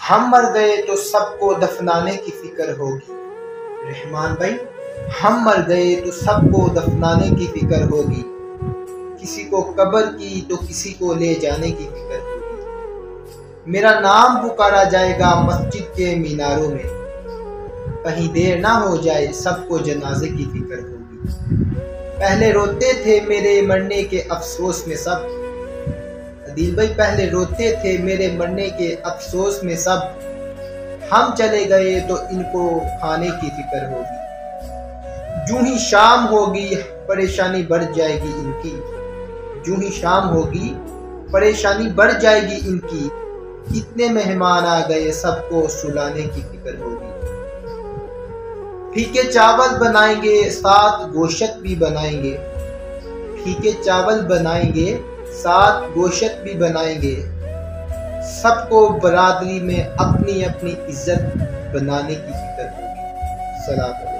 हम मर गए तो सबको दफनाने की फिक्र होगी। रहमान भाई, हम मर गए तो सबको दफनाने की फिक्र होगी। किसी को कब्र की तो किसी को ले जाने की फिक्र होगी। मेरा नाम पुकारा जाएगा मस्जिद के मीनारों में। कहीं देर ना हो जाए, सबको जनाजे की फिक्र होगी। पहले रोते थे मेरे मरने के अफसोस में सब। अदील भाई, पहले रोते थे मेरे मरने के अफसोस में सब। हम चले गए तो इनको खाने की फिक्र होगी। जूं ही शाम होगी परेशानी बढ़ जाएगी इनकी। जूं ही शाम होगी परेशानी बढ़ जाएगी इनकी। इतने मेहमान आ गए, सबको सुलाने की फिक्र होगी। फीके चावल बनाएंगे, साथ गोश्त भी बनाएंगे। फीके चावल बनाएंगे, साथ गोश्त भी बनाएंगे। सबको बरादरी में अपनी अपनी इज्जत बनाने की फिक्र होगी। सलाम।